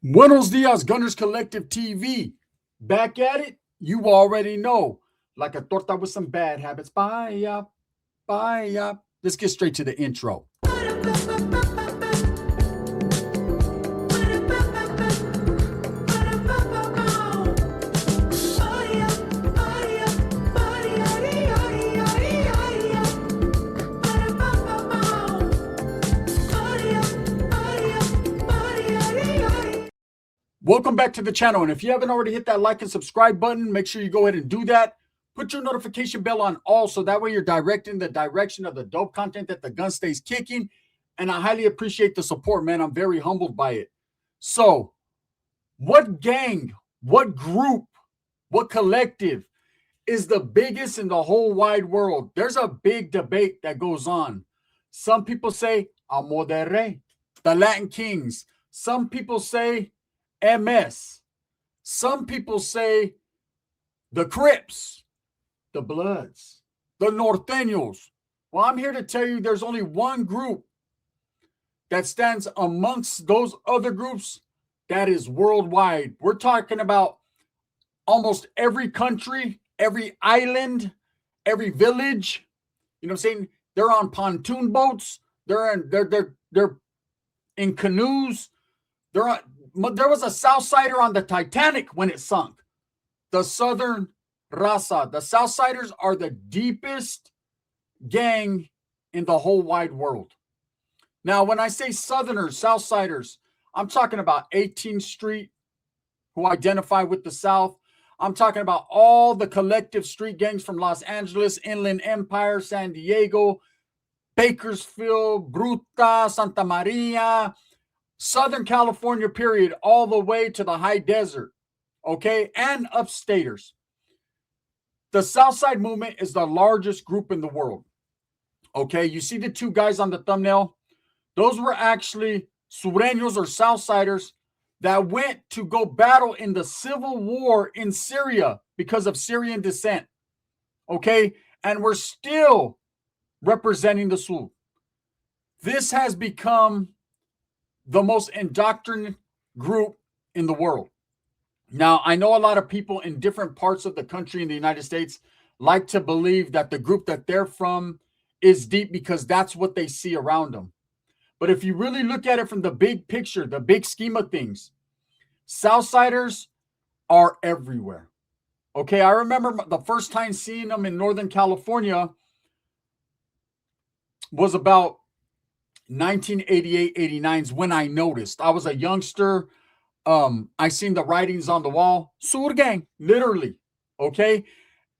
Buenos dias, Gunners Collective TV. Back at it, you already know. Like a torta with some bad habits. Bye, ya. Bye, ya. Let's get straight to the intro. Welcome back to the channel. And if you haven't already hit that like and subscribe button, make sure you go ahead and do that. Put your notification bell on all so that way you're directing the direction of the dope content that the gun stays kicking. And I highly appreciate the support, man. I'm very humbled by it. So, what gang, what group, what collective is the biggest in the whole wide world? There's a big debate that goes on. Some people say Amor de Rey, the Latin Kings. Some people say MS. Some people say the Crips, the Bloods, the Norteños. Well, I'm here to tell you there's only one group that stands amongst those other groups that is worldwide. We're talking about almost every country, every island, every village. You know what I'm saying? They're on pontoon boats. They're in canoes. There was a Southsider on the Titanic when it sunk. The Southern Raza. The Southsiders are the deepest gang in the whole wide world. Now, when I say Southerners, Southsiders, I'm talking about 18th Street, who identify with the South. I'm talking about all the collective street gangs from Los Angeles, Inland Empire, San Diego, Bakersfield, Bruta, Santa Maria, Southern California, period, all the way to the high desert, okay, and upstaters. The Southside movement is the largest group in the world, okay? You see the two guys on the thumbnail? Those were actually Sureños or Southsiders that went to go battle in the civil war in Syria because of Syrian descent, okay? And we're still representing the Sur. This has become the most indoctrinated group in the world. Now, I know a lot of people in different parts of the country in the United States like to believe that the group that they're from is deep because that's what they see around them. But if you really look at it from the big picture, the big scheme of things, Southsiders are everywhere. Okay, I remember the first time seeing them in Northern California was about 1988, 89 is when I noticed. I was a youngster. I seen the writings on the wall. Sur gang, literally. Okay.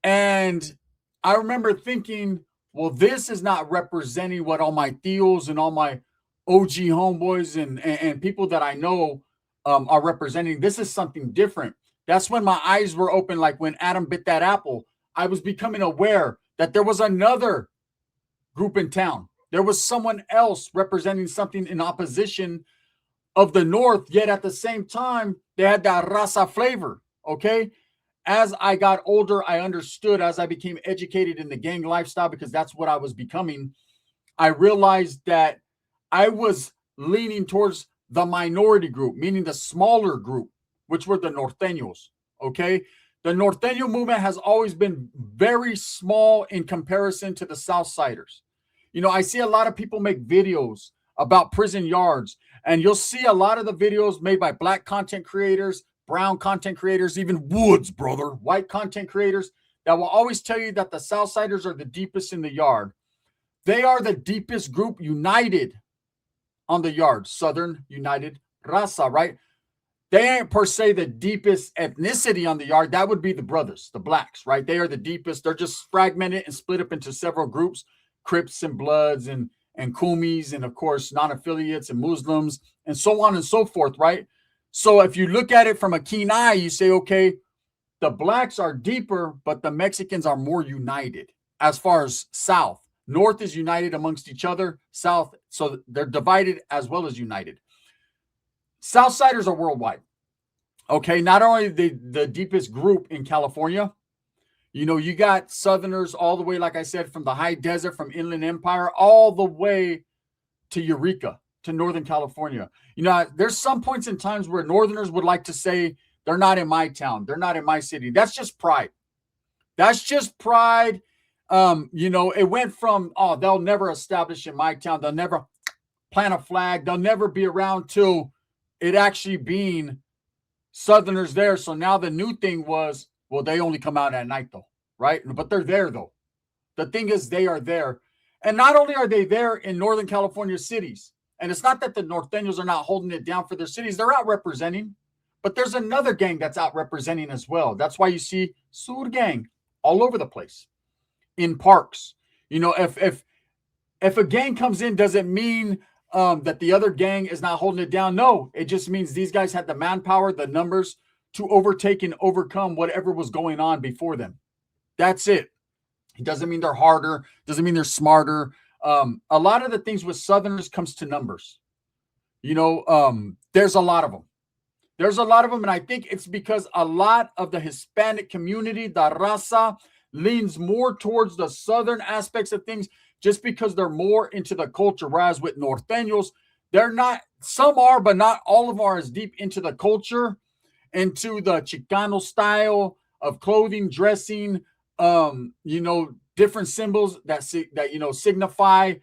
And I remember thinking, well, this is not representing what all my tios and all my OG homeboys and people that I know are representing. This is something different. That's when my eyes were open. Like when Adam bit that apple, I was becoming aware that there was another group in town. There was someone else representing something in opposition of the North, yet at the same time, they had that raza flavor, okay? As I got older, I understood, as I became educated in the gang lifestyle, because that's what I was becoming, I realized that I was leaning towards the minority group, meaning the smaller group, which were the Norteños, okay? The Norteño movement has always been very small in comparison to the Southsiders. You know, I see a lot of people make videos about prison yards, and you'll see a lot of the videos made by black content creators, brown content creators, even Woods, brother, white content creators that will always tell you that the Southsiders are the deepest in the yard. They are the deepest group united on the yard, Southern United Raza, right? They ain't per se the deepest ethnicity on the yard. That would be the brothers, the blacks, right? They are the deepest. They're just fragmented and split up into several groups. Crips and Bloods and Kumis, and of course non-affiliates and Muslims and so on and so forth, right? So if you look at it from a keen eye, you say, okay, the blacks are deeper, but the Mexicans are more united as far as South. North is united amongst each other, South, so they're divided as well as united. Southsiders are worldwide. Okay, not only the deepest group in California, You know, you got Southerners all the way, like I said, from the high desert, from Inland Empire, all the way to Eureka. to Northern California. You know, there's some points in times where Northerners would like to say, they're not in my town, they're not in my city. That's just pride. That's just pride. You know, it went from, oh, they'll never establish in my town, they'll never plant a flag, they'll never be around, till it actually being Southerners there. So now the new thing was, well, they only come out at night though, right? But they're there though. The thing is, they are there. And not only are they there in Northern California cities, and it's not that the Norteños are not holding it down for their cities, they're out representing, but there's another gang that's out representing as well. That's why you see Sur gang all over the place in parks. You know, if a gang comes in, does it mean that the other gang is not holding it down? No, it just means these guys had the manpower, the numbers to overtake and overcome whatever was going on before them. That's it. It doesn't mean they're harder, doesn't mean they're smarter. A lot of the things with Southerners comes to numbers. You know, there's a lot of them. There's a lot of them, and I think it's because a lot of the Hispanic community, the raza, leans more towards the Southern aspects of things just because they're more into the culture. Whereas with Norteños, they're not, some are, but not all of them are as deep into the culture, into the Chicano style of clothing, dressing, you know, different symbols that you know, signify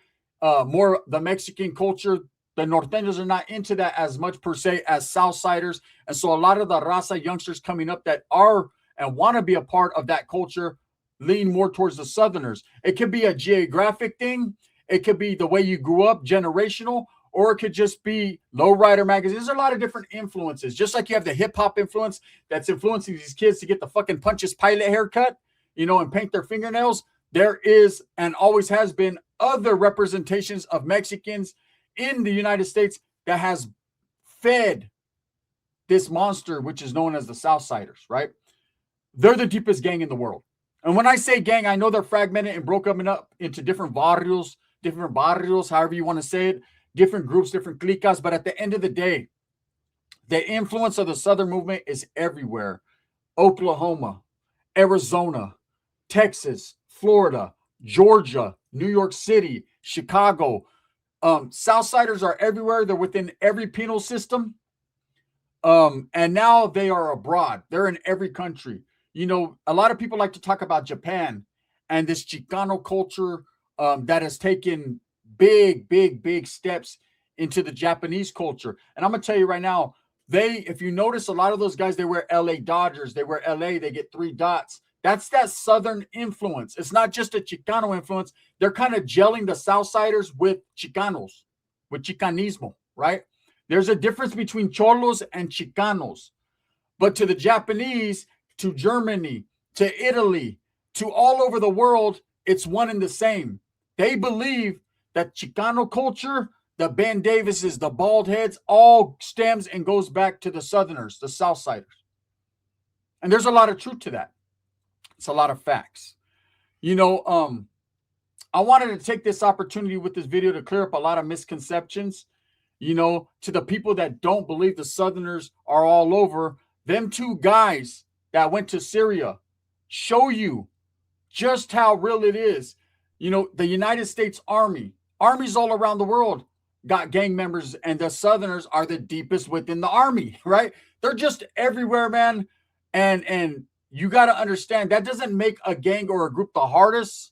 more the Mexican culture. The Norteños are not into that as much per se as Southsiders. And so a lot of the raza youngsters coming up that are and want to be a part of that culture lean more towards the Southerners. It could be a geographic thing. It could be the way you grew up, generational, or it could just be lowrider magazines. There's a lot of different influences. Just like you have the hip hop influence that's influencing these kids to get the fucking Punches Pilot haircut, you know, and paint their fingernails. There is and always has been other representations of Mexicans in the United States that has fed this monster, which is known as the Southsiders, right? They're the deepest gang in the world. And when I say gang, I know they're fragmented and broken up into different barrios, however you want to say it, different groups, different clicas. But at the end of the day, the influence of the Southern movement is everywhere. Oklahoma, Arizona, Texas, Florida, Georgia, New York City, Chicago. Southsiders are everywhere. They're within every penal system. And now they are abroad. They're in every country. You know, a lot of people like to talk about Japan and this Chicano culture that has taken big steps into the Japanese culture. And I'm going to tell you right now, if you notice, a lot of those guys, they wear LA Dodgers, they wear LA, they get 3 dots. That's that Southern influence. It's not just a Chicano influence. They're kind of gelling the Southsiders with Chicanos, with Chicanismo, right? There's a difference between Cholos and Chicanos. But to the Japanese, to Germany, to Italy, to all over the world, it's one and the same. They believe that Chicano culture, the Ben Davises, the bald heads, all stems and goes back to the Southerners, the Southsiders. And there's a lot of truth to that. It's a lot of facts. You know, I wanted to take this opportunity with this video to clear up a lot of misconceptions, you know, to the people that don't believe the Southerners are all over. Them 2 guys that went to Syria show you just how real it is. You know, the United States Army, armies all around the world got gang members, and the Southerners are the deepest within the Army, right? They're just everywhere, man. And you got to understand that doesn't make a gang or a group the hardest,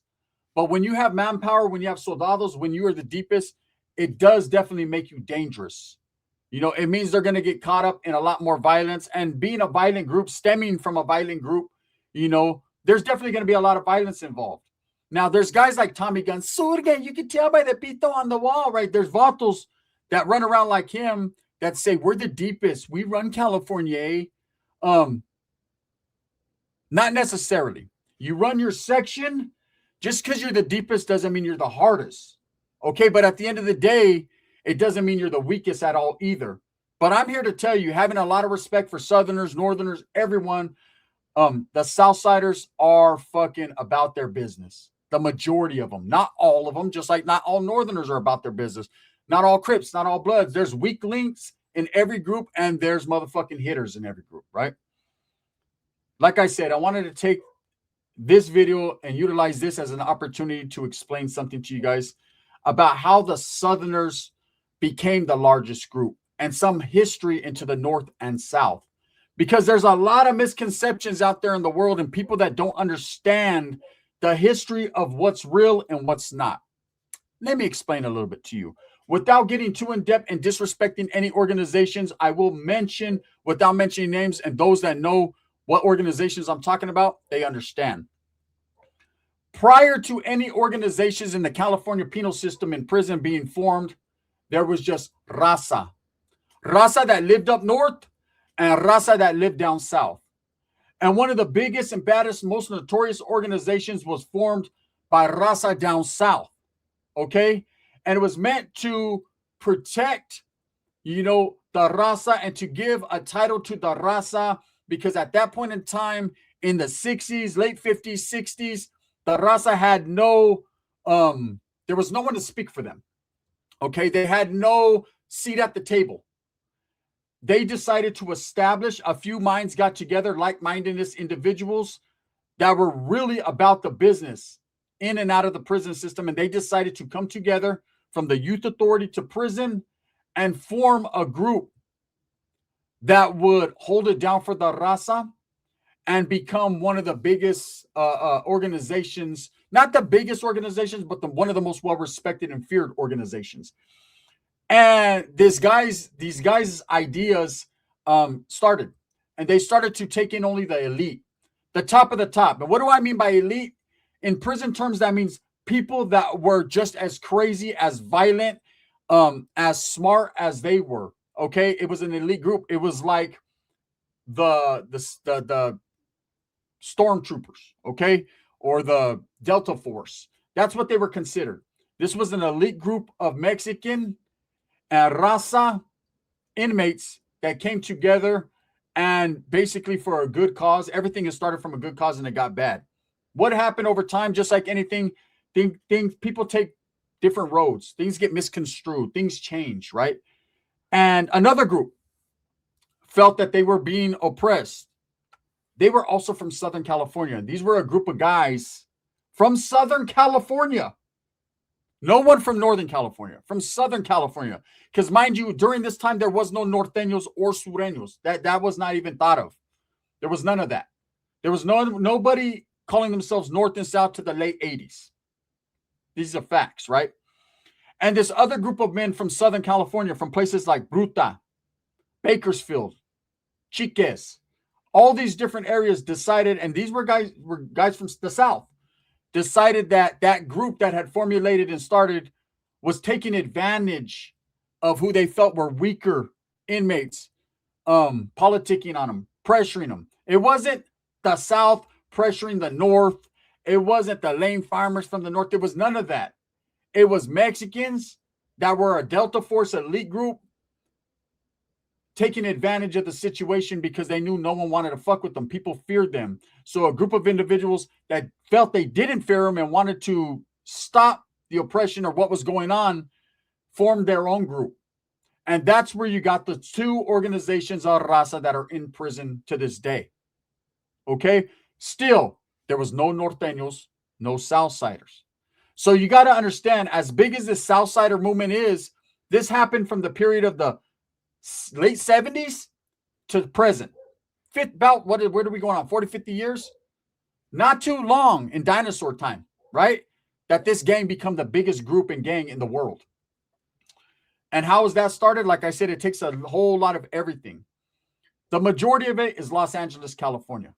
but when you have manpower, when you have soldados, when you are the deepest, it does definitely make you dangerous. You know, it means they're going to get caught up in a lot more violence, and being a violent group, stemming from a violent group, you know, there's definitely going to be a lot of violence involved. Now, there's guys like Tommy Gun, Surgen, you can tell by the pito on the wall, right? There's vatos that run around like him that say, we're the deepest. We run California. Not necessarily. You run your section, just because you're the deepest doesn't mean you're the hardest. Okay, but at the end of the day, it doesn't mean you're the weakest at all either. But I'm here to tell you, having a lot of respect for Southerners, Northerners, everyone, the Southsiders are fucking about their business. The majority of them, not all of them, just like not all Northerners are about their business. Not all Crips, not all Bloods. There's weak links in every group, and there's motherfucking hitters in every group, right? Like I said, I wanted to take this video and utilize this as an opportunity to explain something to you guys about how the Southerners became the largest group, and some history into the North and South. Because there's a lot of misconceptions out there in the world and people that don't understand the history of what's real and what's not. Let me explain a little bit to you. Without getting too in-depth and disrespecting any organizations, I will mention, without mentioning names, and those that know what organizations I'm talking about, they understand. Prior to any organizations in the California penal system in prison being formed, there was just raza. Raza that lived up north and raza that lived down south. And one of the biggest and baddest, most notorious organizations was formed by raza down south. Okay? And it was meant to protect, the raza and to give a title to the raza, because at that point in time, in the 60s, late 50s, 60s, the raza had there was no one to speak for them. Okay? They had no seat at the table. They decided to establish, a few minds got together, like-mindedness individuals that were really about the business in and out of the prison system. And they decided to come together from the youth authority to prison and form a group that would hold it down for the raza and become one of the biggest organizations, not the biggest organizations, but one of the most well-respected and feared organizations. And these guys' ideas started, and they started to take in only the elite, the top of the top. And what do I mean by elite? In prison terms, that means people that were just as crazy, as violent, as smart as they were. Okay, it was an elite group. It was like the stormtroopers, okay, or the Delta Force. That's what they were considered. This was an elite group of Mexican and raza inmates that came together, and basically for a good cause. Everything has started from a good cause and it got bad. What happened over time? Just like anything, things people take different roads. Things get misconstrued. Things change, right? And another group felt that they were being oppressed. They were also from Southern California. These were a group of guys from Southern California. No one from Northern California, from Southern California. Because mind you, during this time, there was no norteños or sureños. That was not even thought of. There was none of that. There was nobody calling themselves North and South to the late 80s. These are facts, right? And this other group of men from Southern California, from places like Bruta, Bakersfield, Chiques, all these different areas decided, and these were guys from the South, decided that that group that had formulated and started was taking advantage of who they felt were weaker inmates, politicking on them, pressuring them. It wasn't the South pressuring the North. It wasn't the lame farmers from the North. There was none of that. It was Mexicans that were a Delta Force elite group taking advantage of the situation because they knew no one wanted to fuck with them. People feared them. So a group of individuals that felt they didn't fear them and wanted to stop the oppression or what was going on formed their own group. And that's where you got the two organizations of raza that are in prison to this day. Okay? Still, there was no norteños, no Southsiders. So you got to understand, as big as this Southsider movement is, this happened from the period of the late 70s to the present. Where are we going on? 40, 50 years? Not too long in dinosaur time, right? That this gang become the biggest group and gang in the world. And how is that started? Like I said, it takes a whole lot of everything. The majority of it is Los Angeles, California.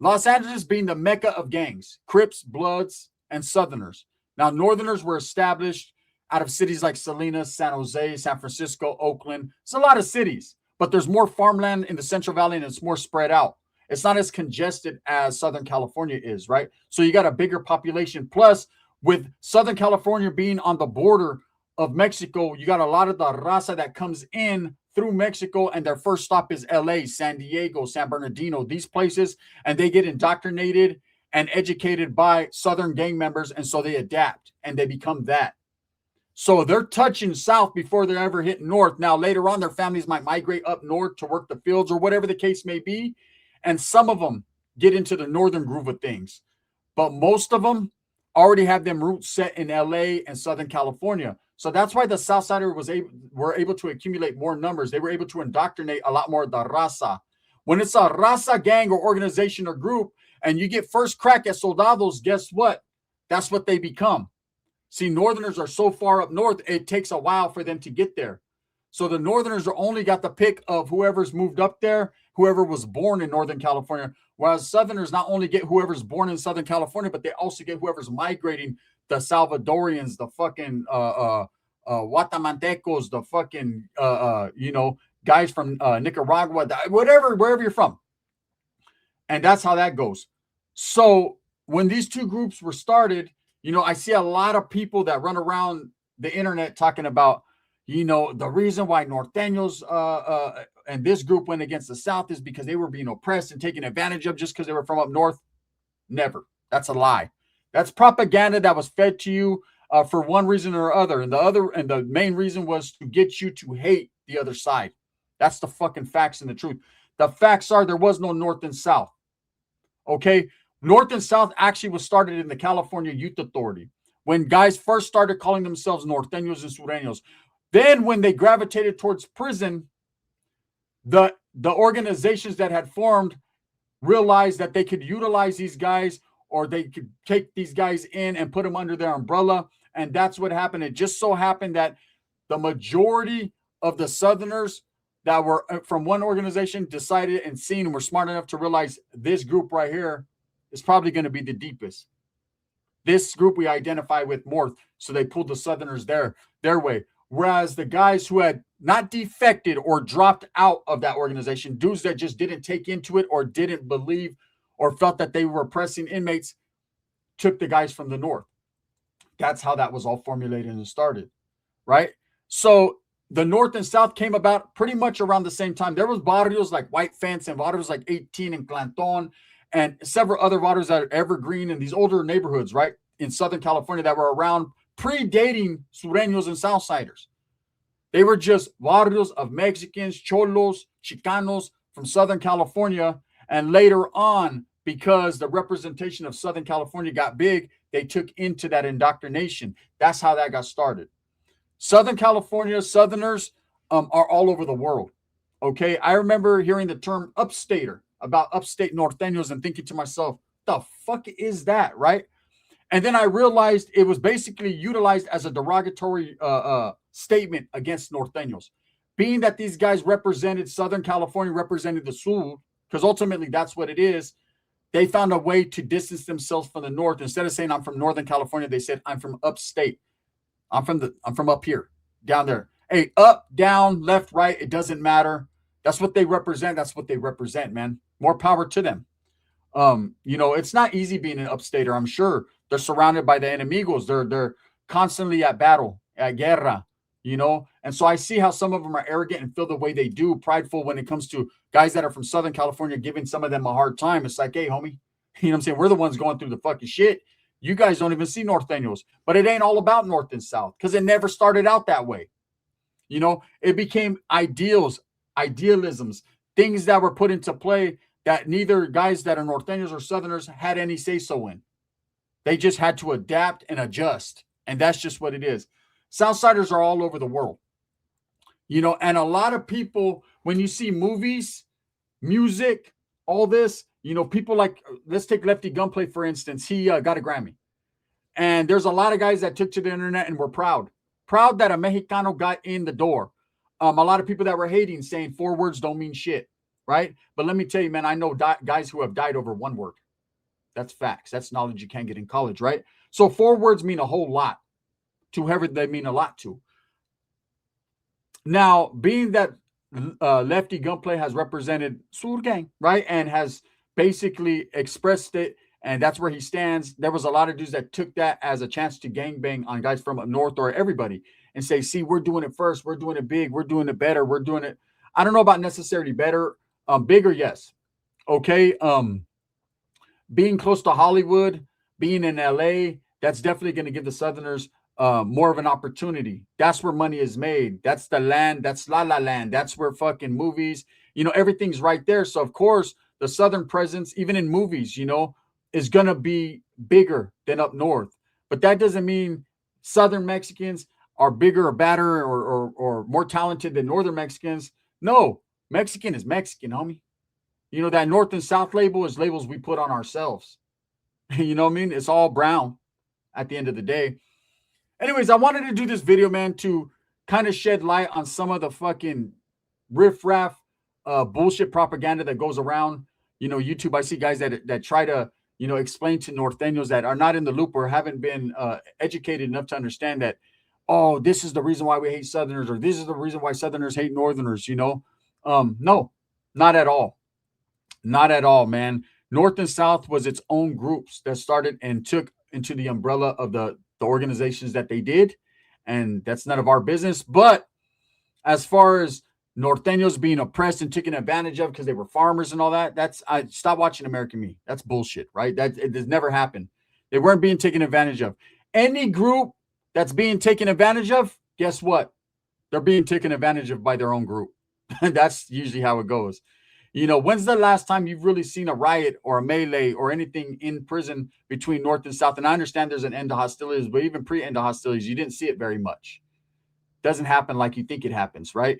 Los Angeles being the mecca of gangs, Crips, Bloods, and Southerners. Now, Northerners were established out of cities like Salinas, San Jose, San Francisco, Oakland. It's a lot of cities, but there's more farmland in the Central Valley and it's more spread out. It's not as congested as Southern California is, right? So you got a bigger population. Plus, with Southern California being on the border of Mexico, you got a lot of the raza that comes in through Mexico, and their first stop is LA, San Diego, San Bernardino, these places, and they get indoctrinated and educated by Southern gang members, and so they adapt and they become that. So they're touching south before they're ever hitting north. Now, later on, their families might migrate up north to work the fields or whatever the case may be, and some of them get into the northern groove of things. But most of them already have them roots set in LA and Southern California. So that's why the Southsiders were able to accumulate more numbers. They were able to indoctrinate a lot more of the raza. When it's a raza gang or organization or group, and you get first crack at soldados, guess what? That's what they become. See, Northerners are so far up north, it takes a while for them to get there. So the Northerners are only got the pick of whoever's moved up there, whoever was born in Northern California, whereas Southerners not only get whoever's born in Southern California, but they also get whoever's migrating, the Salvadorians, the fucking Guatemaltecos, the fucking, guys from Nicaragua, whatever, wherever you're from. And that's how that goes. So when these two groups were started, I see a lot of people that run around the internet talking about, the reason why Norteños and this group went against the South is because they were being oppressed and taken advantage of just because they were from up north. Never. That's a lie. That's propaganda that was fed to you for one reason or other. And the main reason was to get you to hate the other side. That's the fucking facts and the truth. The facts are there was no North and South. Okay? North and South actually was started in the California Youth Authority when guys first started calling themselves Norteños and Sureños. Then when they gravitated towards prison, the organizations that had formed realized that they could utilize these guys, or they could take these guys in and put them under their umbrella. And that's what happened. It just so happened that the majority of the Southerners that were from one organization decided and seen and were smart enough to realize this group right here is probably going to be the deepest. This group we identify with more. So they pulled the Southerners their way. Whereas the guys who had not defected or dropped out of that organization, dudes that just didn't take into it or didn't believe or felt that they were oppressing inmates, took the guys from the North. That's how that was all formulated and started, right? So the North and South came about pretty much around the same time. There was barrios like White Fence and barrios like 18 and Clanton and several other barrios that are Evergreen and these older neighborhoods, right, in Southern California that were around predating Sureños and Southsiders. They were just barrios of Mexicans, Cholos, Chicanos from Southern California. And later on, because the representation of Southern California got big, they took into that indoctrination. That's how that got started. Southern California Southerners are all over the world. Okay, I remember hearing the term upstater about upstate Norteños and thinking to myself, the fuck is that, right? And then I realized it was basically utilized as a derogatory statement against Norteños. Being that these guys represented Southern California, represented the Sur, because ultimately that's what it is, they found a way to distance themselves from the North. Instead of saying I'm from Northern California, they said I'm from upstate. I'm from up here, down there. Hey, up, down, left, right, it doesn't matter. That's what they represent. That's what they represent, man. More power to them. It's not easy being an upstater. I'm sure they're surrounded by the enemigos. They're constantly at battle, at guerra, And so I see how some of them are arrogant and feel the way they do, prideful when it comes to guys that are from Southern California, giving some of them a hard time. It's like, hey, homie, you know what I'm saying? We're the ones going through the fucking shit. You guys don't even see Norteños. But it ain't all about North and South because it never started out that way. It became idealisms, things that were put into play that neither guys that are Norteños or Southerners had any say-so in. They just had to adapt and adjust. And that's just what it is. Southsiders are all over the world. And a lot of people, when you see movies, music, all this, people like, let's take Lefty Gunplay, for instance. He got a Grammy. And there's a lot of guys that took to the internet and were proud that a Mexicano got in the door. A lot of people that were hating, saying 4 words don't mean shit, right? But let me tell you, man, I know guys who have died over 1 word. That's facts. That's knowledge you can't get in college, right? So 4 words mean a whole lot to whoever they mean a lot to. Now, being that Lefty Gunplay has represented Sur Gang, right, and has basically expressed it, and that's where he stands, there was a lot of dudes that took that as a chance to gangbang on guys from up north or everybody and say, see, we're doing it first, we're doing it big, we're doing it better, we're doing it. I don't know about necessarily better, bigger, yes. Okay, being close to Hollywood, being in LA, that's definitely going to give the Southerners more of an opportunity. That's where money is made. That's the land. That's La La Land. That's where fucking movies, everything's right there. So, of course, the Southern presence, even in movies, is going to be bigger than up north. But that doesn't mean Southern Mexicans, are bigger or badder or more talented than Northern Mexicans. No, Mexican is Mexican, homie. You know, that North and South label is labels we put on ourselves. You know what I mean? It's all brown at the end of the day. Anyways, I wanted to do this video, man, to kind of shed light on some of the fucking riffraff bullshit propaganda that goes around, you know, YouTube. I see guys that try to, you know, explain to Norteños that are not in the loop or haven't been educated enough to understand that, oh, this is the reason why we hate Southerners, or this is the reason why Southerners hate Northerners, you know. No, not at all. Not at all, man. North and South was its own groups that started and took into the umbrella of the organizations that they did. And that's none of our business. But as far as Norteños being oppressed and taken advantage of because they were farmers and all that, I stop watching American Me. That's bullshit, right? That it has never happened. They weren't being taken advantage of. Any group that's being taken advantage of, guess what? They're being taken advantage of by their own group. That's usually how it goes. You know, when's the last time you've really seen a riot or a melee or anything in prison between North and South? And I understand there's an end to hostilities, but even pre-end to hostilities, you didn't see it very much. Doesn't happen like you think it happens, right?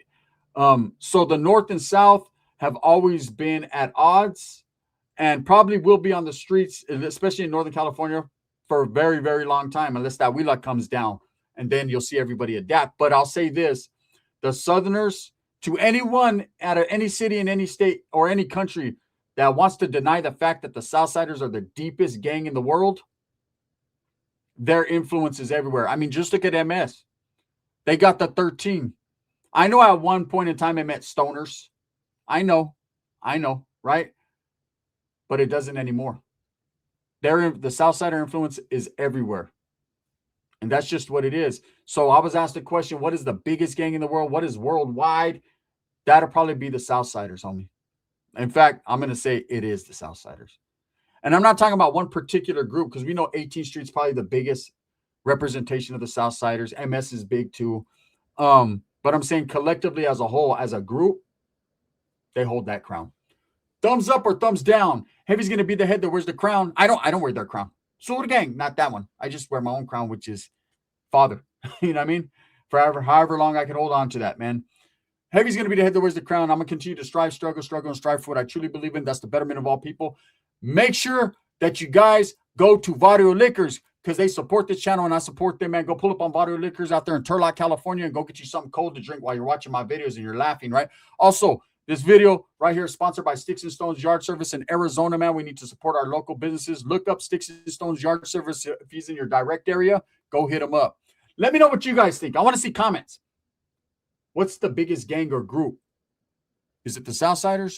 So the North and South have always been at odds and probably will be on the streets, especially in Northern California, for a very, very long time, unless that wheel comes down. And then you'll see everybody adapt. But I'll say this, the Southerners, to anyone out of any city in any state or any country that wants to deny the fact that the Southsiders are the deepest gang in the world, their influence is everywhere. I mean, just look at MS. They got the 13. I know at one point in time I met stoners. I know, right? But it doesn't anymore. The Southsider influence is everywhere. And that's just what it is. So I was asked the question, what is the biggest gang in the world? What is worldwide? That'll probably be the Southsiders, homie. In fact, I'm going to say it is the Southsiders. And I'm not talking about one particular group because we know 18th Street's probably the biggest representation of the Southsiders. MS is big too. But I'm saying collectively as a whole, as a group, they hold that crown. Thumbs up or thumbs down. Heavy's going to be the head that wears the crown. I don't wear their crown. So the gang, not that one. I just wear my own crown, which is father. You know what I mean? Forever, however long I can hold on to that, man. Heavy's going to be the head that wears the crown. I'm going to continue to strive, struggle, and strive for what I truly believe in. That's the betterment of all people. Make sure that you guys go to Vario Liquors because they support this channel and I support them, man. Go pull up on Vario Liquors out there in Turlock, California and go get you something cold to drink while you're watching my videos and you're laughing, right? Also, this video right here is sponsored by Sticks and Stones Yard Service in Arizona, man. We need to support our local businesses. Look up Sticks and Stones Yard Service. If he's in your direct area, go hit him up. Let me know what you guys think. I want to see comments. What's the biggest gang or group? Is it the Southsiders